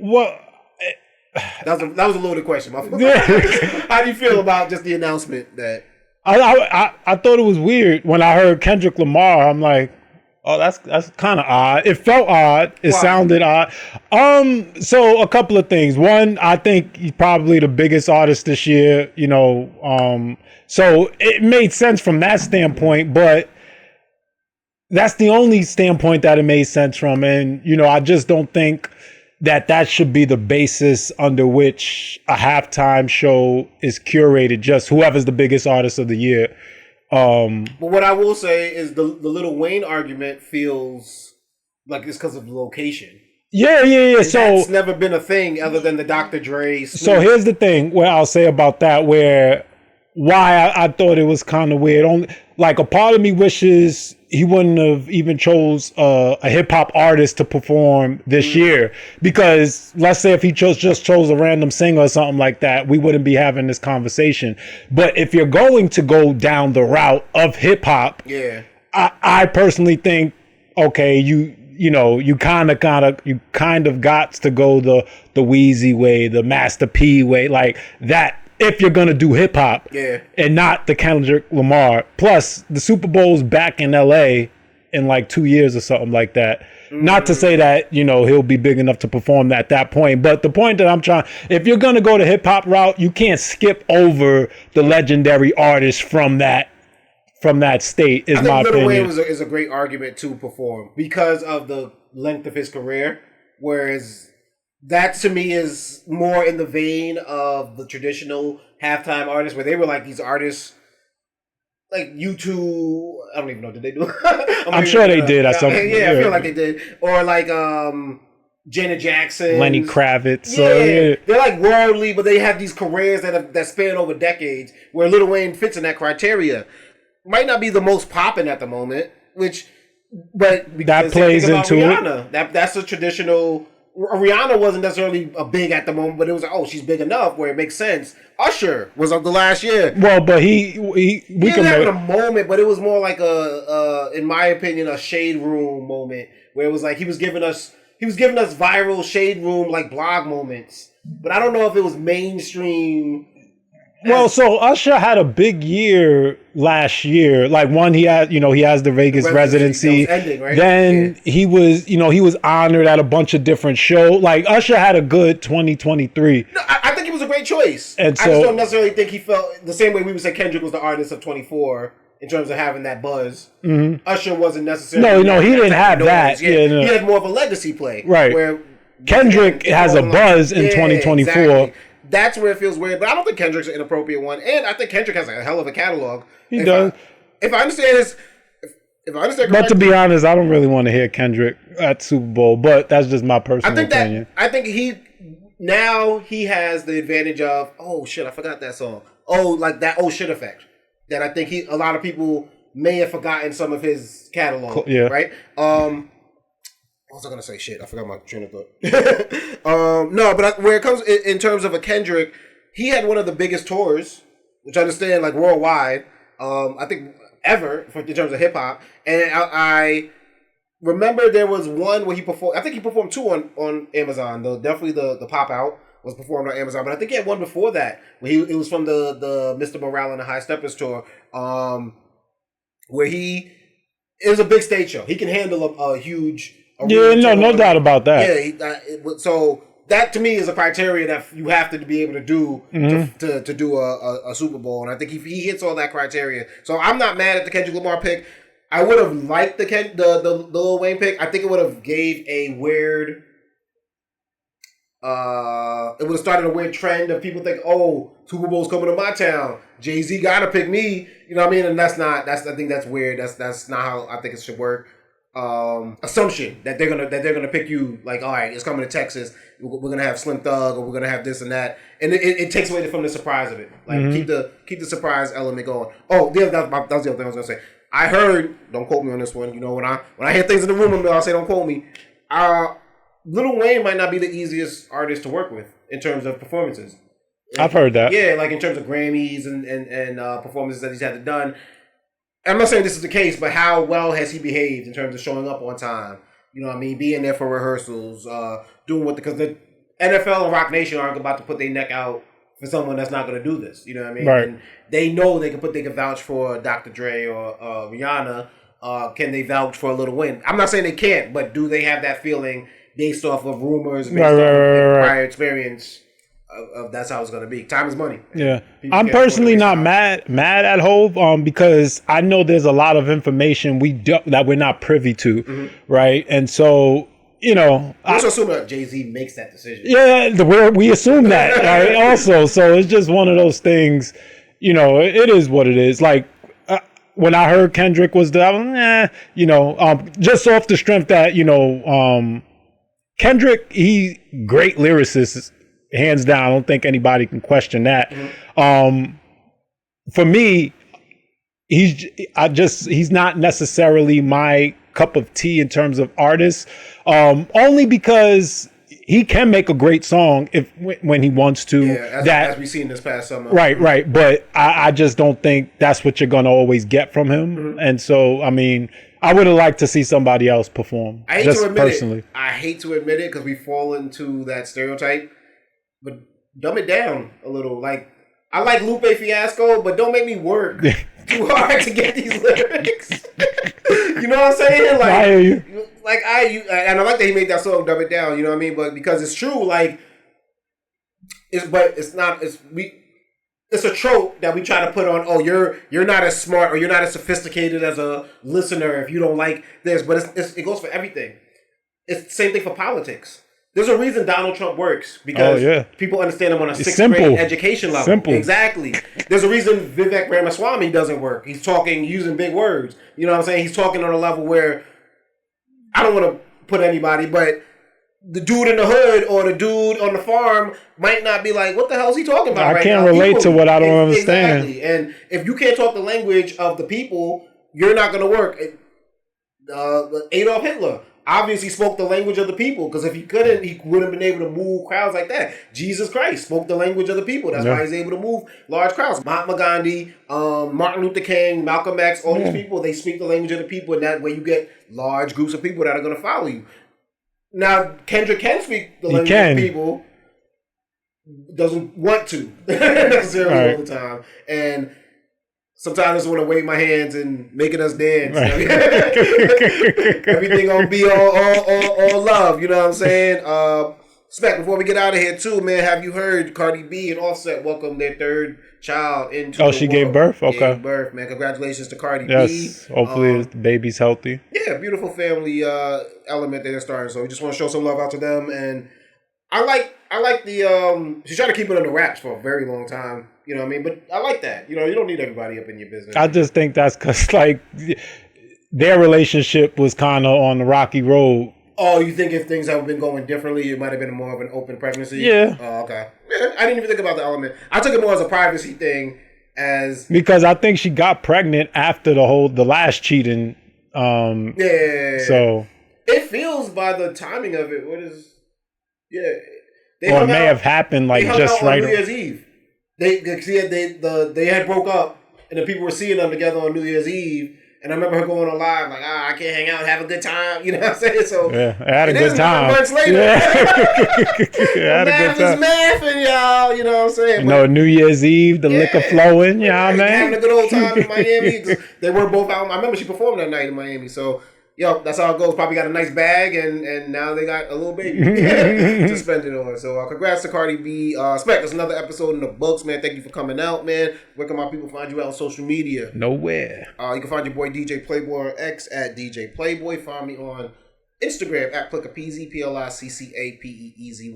What? That was a loaded question. How do you feel about just the announcement that? I thought it was weird when I heard Kendrick Lamar. I'm like, oh, that's kind of odd. It felt odd. It sounded odd. So a couple of things. One, I think he's probably the biggest artist this year. So it made sense from that standpoint, but that's the only standpoint that it made sense from. And I just don't think that should be the basis under which a halftime show is curated. Just whoever's the biggest artist of the year. But what I will say is the Lil Wayne argument feels like it's because of the location. Yeah. And so that's never been a thing other than the Dr. Dre. So here's the thing where I'll say about that, why I thought it was kind of weird. Only like a part of me wishes he wouldn't have even chose a hip hop artist to perform this year, because let's say if he just chose a random singer or something like that, we wouldn't be having this conversation. But if you're going to go down the route of hip hop, I personally think, okay, you kind of got to go the Weezy way, the Master P way, like that. If you're gonna do hip hop, and not the Kendrick Lamar. Plus, the Super Bowl's back in LA in like 2 years or something like that. Not to say that, he'll be big enough to perform at that point, but the point that I'm trying, if you're going to go the hip hop route, you can't skip over the legendary artists from that state, is my opinion. I think Lil Wayne is a great argument to perform because of the length of his career, whereas that to me is more in the vein of the traditional halftime artists, where they were like these artists like U2, I don't even know, did they do it? I'm sure they did at some point. Yeah, I feel like they did. Or like Janet Jackson, Lenny Kravitz. They're like worldly, but they have these careers that span over decades, where Lil Wayne fits in that criteria. Might not be the most popping at the moment, but that plays into Rihanna, that's a traditional. Rihanna wasn't necessarily a big at the moment, but it was like, she's big enough where it makes sense. Usher was of the last year. Well, but we can have a moment, but it was more like in my opinion, a shade room moment where it was like he was giving us viral shade room like blog moments, but I don't know if it was mainstream. Well, so Usher had a big year last year. Like he has the Vegas residency. Ending, right? Then he was honored at a bunch of different shows. Like Usher had a good 2023. No, I think it was a great choice. And so, I just don't necessarily think he felt the same way we would say Kendrick was the artist of 24 in terms of having that buzz. Mm-hmm. Usher wasn't necessarily. No, he didn't have that. Yeah, he had more of a legacy play. Right. Where Kendrick has a buzz in 2024. Exactly. That's where it feels weird, but I don't think Kendrick's an inappropriate one, and I think Kendrick has a hell of a catalog. He does. If I understand his, if I understand, but to be honest, I don't really want to hear Kendrick at Super Bowl. But that's just my personal opinion. I think he has the advantage of I forgot that song. Like that shit effect that I think a lot of people may have forgotten some of his catalog. Yeah. Right. What was I gonna say? Shit, I forgot my train of thought. No, but where it comes in terms of a Kendrick, he had one of the biggest tours, which I understand, like worldwide. I think ever in terms of hip hop, and I remember there was one where he performed. I think he performed two on Amazon. Definitely the Pop Out was performed on Amazon, but I think he had one before that where it was from the Mr. Morale and the High Steppers tour, where it was a big stage show. He can handle a huge. No doubt about that. Yeah, so that to me is a criteria that you have to be able to do to do a Super Bowl, and I think he hits all that criteria. So I'm not mad at the Kendrick Lamar pick. I would have liked the Lil Wayne pick. I think it would have gave a weird. It would have started a weird trend of people think, Super Bowl's coming to my town. Jay-Z gotta pick me. You know what I mean? And I think that's weird. That's not how I think it should work. Assumption that they're gonna pick you, like, all right, it's coming to Texas, we're gonna have Slim Thug, or we're gonna have this and that, and it takes away from the surprise of it. Like keep the surprise element going. That was the other thing I was gonna say. I heard, don't quote me on this one. When I hear things in the room, I'll say don't quote me. Lil Wayne might not be the easiest artist to work with in terms of performances. I've heard that. Yeah, like in terms of Grammys and performances that he's had done. I'm not saying this is the case, but how well has he behaved in terms of showing up on time? You know what I mean? Being there for rehearsals, doing because the NFL and Rock Nation aren't about to put their neck out for someone that's not going to do this. You know what I mean? Right. And they know they can vouch for Dr. Dre or Rihanna. Can they vouch for Lil Wayne? I'm not saying they can't, but do they have that feeling based off of rumors, based off of prior experience? Of that's how it's going to be. Time is money. Yeah, I'm personally not mad at Hov because I know there's a lot of information that we're not privy to, right? And so we also assume that Jay-Z makes that decision. Yeah, we assume that right? Also, so it's just one of those things. It is what it is. Like when I heard Kendrick was just off the strength that Kendrick, he great lyricist. Hands down, I don't think anybody can question that. For me, he's not necessarily my cup of tea in terms of artists. Only because he can make a great song when he wants to. Yeah, as we've seen this past summer. Right. But I just don't think that's what you're gonna always get from him. And so, I mean, I would have liked to see somebody else perform. I hate to admit it because we fall into that stereotype. But dumb it down a little. Like, I like Lupe Fiasco, but don't make me work too hard to get these lyrics. You know what I'm saying? Like, I hear you. Like and I like that he made that song "Dumb It Down." You know what I mean? But because it's true, like, it's a trope that we try to put on. Oh, you're not as smart or you're not as sophisticated as a listener if you don't like this. But it goes for everything. It's the same thing for politics. There's a reason Donald Trump works because people understand him on a sixth grade education level. Simple. Exactly. There's a reason Vivek Ramaswamy doesn't work. He's talking using big words. You know what I'm saying? He's talking on a level where I don't want to put anybody, but the dude in the hood or the dude on the farm might not be like, what the hell is he talking about right now? I can't relate to what I don't understand. Exactly. And if you can't talk the language of the people, you're not going to work. Adolf Hitler obviously spoke the language of the people, because if he couldn't, he wouldn't have been able to move crowds like that. Jesus Christ spoke the language of the people. That's why he's able to move large crowds. Mahatma Gandhi, Martin Luther King, Malcolm X, all these people, they speak the language of the people, and that way you get large groups of people that are going to follow you. Now, Kendrick can speak the language of people, doesn't want to necessarily all the time. And sometimes I just want to wave my hands and making us dance. Right. Everything gonna be all love. You know what I'm saying? Spec, before we get out of here too, man, have you heard Cardi B and Offset welcome their third child into the she world? gave birth? Okay. Gave birth, man. Congratulations to Cardi B. Yes, hopefully the baby's healthy. Yeah, beautiful family element that they're starting. So we just want to show some love out to them. And I like the she's trying to keep it under wraps for a very long time. You know what I mean? But I like that. You know, you don't need everybody up in your business. I just think that's because, like, their relationship was kind of on the rocky road. Oh, you think if things have been going differently, it might have been more of an open pregnancy? Yeah. Oh, okay. Yeah, I didn't even think about the element. I took it more as a privacy thing, because I think she got pregnant after the last cheating. Yeah. So it feels by the timing of it. Or it may have happened like just right on New Year's Eve. They had broke up, and the people were seeing them together on New Year's Eve. And I remember her going on live like, I can't hang out and have a good time. You know what I'm saying? So yeah, I had a good time. Months later, had a good time. Laughing, y'all. You know what I'm saying? You know, New Year's Eve, the liquor flowing. You know what I mean? Having a good old time in Miami. They were both out. I remember she performed that night in Miami. So, that's how it goes. Probably got a nice bag, and now they got a little baby to spend it on. So, congrats to Cardi B. Spec, there's another episode in the books, man. Thank you for coming out, man. Where can my people find you out on social media? Nowhere. You can find your boy DJ Playboy on X at DJ Playboy. Find me on Instagram at Plickapeezy, PLICCAPEEZY.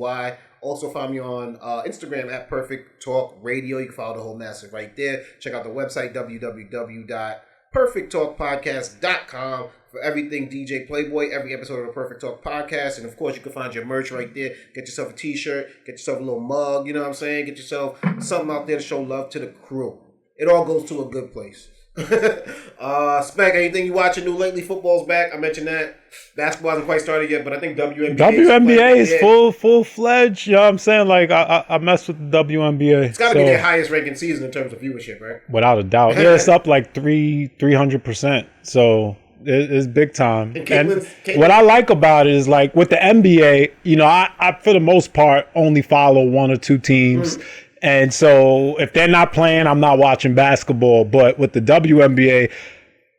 Also find me on Instagram at Perfect Talk Radio. You can follow the whole massive right there. Check out the website, www.perfecttalkpodcast.com. for everything DJ Playboy, every episode of the Perfect Talk Podcast. And of course, you can find your merch right there. Get yourself a t-shirt, get yourself a little mug, you know what I'm saying? Get yourself something out there to show love to the crew. It all goes to a good place. Spec, anything you watching new lately? Football's back. I mentioned that. Basketball hasn't quite started yet, but I think WNBA is full-fledged. You know what I'm saying? Like, I mess with the WNBA. It's got to be their highest ranking season in terms of viewership, right? Without a doubt. Yeah, it's up like 300%. So it's big time. And what I like about it is, like, with the NBA, I for the most part only follow one or two teams. And so if they're not playing, I'm not watching basketball. But with the WNBA,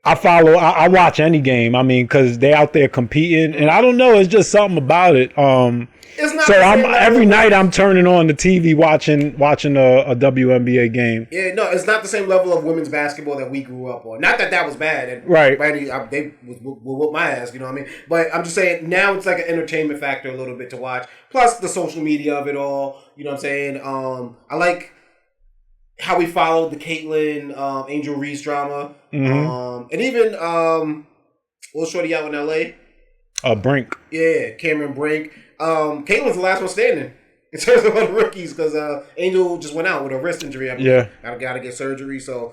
I watch any game. I mean, because they're out there competing. And I don't know, it's just something about it. It's not so every night I'm turning on the TV watching a WNBA game. Yeah, no, it's not the same level of women's basketball that we grew up on. Not that was bad. And right. They will whoop my ass, you know what I mean? But I'm just saying, now it's like an entertainment factor a little bit to watch. Plus the social media of it all, you know what I'm saying? I like how we followed the Caitlyn, Angel Reese drama. And even, what shorty out in L.A.? Brink. Yeah, Cameron Brink. Caitlin's the last one standing in terms of all the rookies, because Angel just went out with a wrist injury. Got to get surgery. So,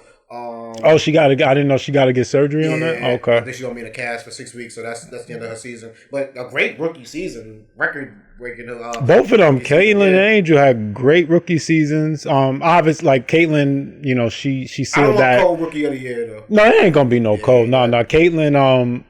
she got to. I didn't know she got to get surgery on that. Okay, I think she's gonna be in a cast for 6 weeks, so that's the end of her season. But a great rookie season, record breaking. Both of them, Caitlyn and Angel, had great rookie seasons. Obviously, like Caitlyn, she sealed that. I don't want Cole rookie of the year though. No, it ain't gonna be no Cole. No, Caitlyn.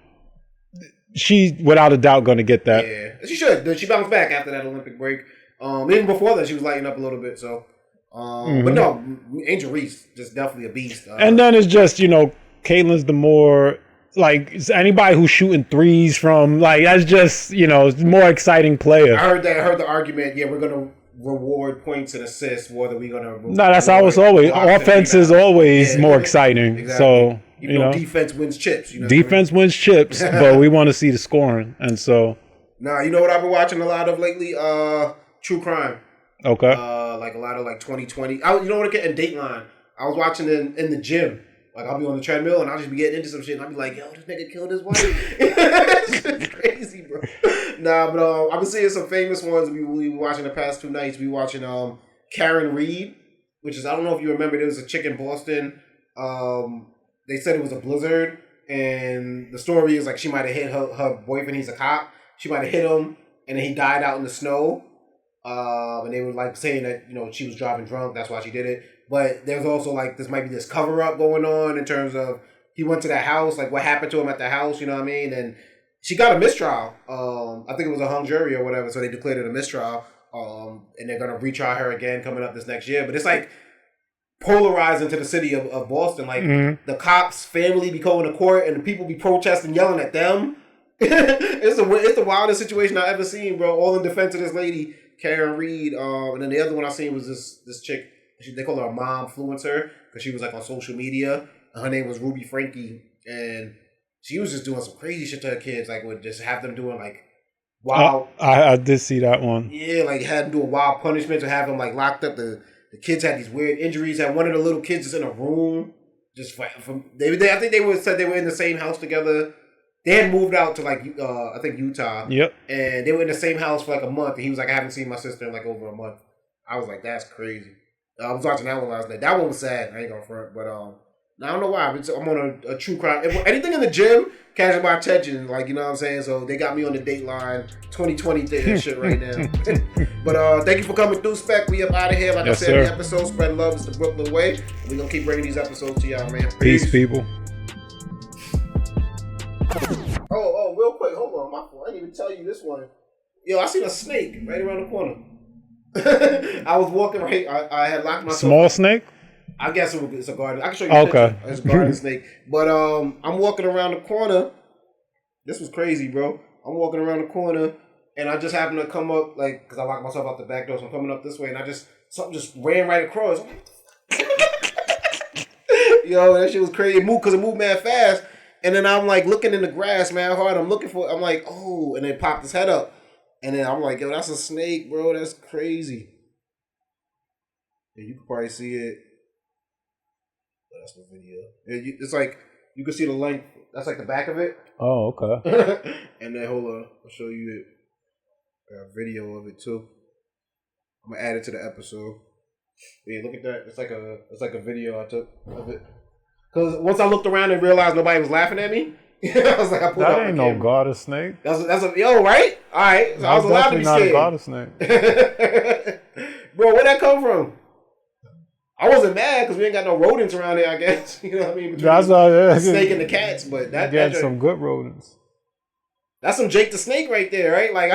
She's without a doubt going to get that. Yeah, she should. She bounced back after that Olympic break. Even before that, she was lighting up a little bit. So, but no, Angel Reese just definitely a beast. And then it's just Caitlyn's the more like anybody who's shooting threes from like that's just more exciting player. I heard the argument. Yeah, we're gonna reward points and assists more than we're gonna. No, that's how it's always. Offense is always more exciting. Exactly. So defense wins chips. Defense wins chips, but we want to see the scoring, and so. Nah, you know what I've been watching a lot of lately? True crime. Okay. Like a lot of like 2020. You know what? In Dateline, I was watching in the gym. Like I'll be on the treadmill and I'll just be getting into some shit and I'll be like, yo, this nigga killed his wife. It's crazy, bro. Nah, but I've been seeing some famous ones we were watching the past 2 nights. We watching Karen Reed, which is, I don't know if you remember, there was a chick in Boston. They said it was a blizzard, and the story is like she might have hit her boyfriend. He's a cop. She might have hit him, and then he died out in the snow. And they were like saying that she was driving drunk. That's why she did it. But there's also like this might be this cover up going on in terms of he went to that house. Like what happened to him at the house? You know what I mean? And she got a mistrial. I think it was a hung jury or whatever. So they declared it a mistrial. And they're gonna retry her again coming up this next year. But it's like polarized into the city of Boston. Like the cops' family be going to court and the people be protesting, yelling at them. It's the wildest situation I've ever seen, bro. All in defense of this lady, Karen Reed. And then the other one I seen was this chick. They call her a mom influencer because she was like on social media. Her name was Ruby Frankie, and she was just doing some crazy shit to her kids. Like would just have them doing like wild. I did see that one. Yeah, like had them doing wild punishments or have them like locked up. The kids had these weird injuries. Had one of the little kids just in a room. Just from I think they said they were in the same house together. They had moved out to like I think Utah. Yep. And they were in the same house for like a month. And he was like, I haven't seen my sister in like over a month. I was like, that's crazy. I was watching that one last night. That one was sad. I ain't gonna front, but I don't know why. I'm on a true crime. Anything in the gym catches my attention. Like, you know what I'm saying? So they got me on the Dateline 2020 shit right now. But thank you for coming through, Spec. We up out of here. Like I said in the episode, spread love is the Brooklyn way. We're gonna keep bringing these episodes to y'all, man. Peace people. Oh, real quick, hold on, my fault. I didn't even tell you this one. Yo, I seen a snake right around the corner. I was walking right. I had locked myself. Small snake? I guess it's a garden. I can show you. Okay, it's a garden snake. But I'm walking around the corner. This was crazy, bro. I'm walking around the corner, and I just happened to come up like because I locked myself out the back door, so I'm coming up this way, and something just ran right across. Yo, that shit was crazy. It moved mad fast, and then I'm like looking in the grass, man, hard. I'm like, oh, and it popped his head up. And then I'm like, yo, that's a snake, bro. That's crazy. Yeah, you can probably see it. That's the video. It's like, you can see the length. That's like the back of it. Oh, okay. And then, hold on. I'll show you a video of it, too. I'm going to add it to the episode. Yeah, look at that. It's like a video I took of it. Because once I looked around and realized nobody was laughing at me, I was like, I pulled out that ain't no goddess snake. That's yo, right? All right. So I was allowed to be scared. Not a goddess snake. Bro, where'd that come from? I wasn't mad because we ain't got no rodents around here, I guess. You know what I mean? Between the snake and the cats, but that got some good rodents. That's some Jake the Snake right there, right? Like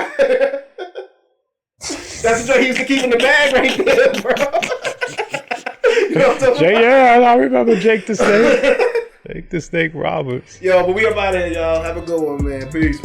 that's the joke he used to keep in the bag right there, bro. You know what I'm talking about? Yeah, I remember Jake the Snake. Jake the Snake Roberts. Yo, but we up out of here, y'all. Have a good one, man. Peace.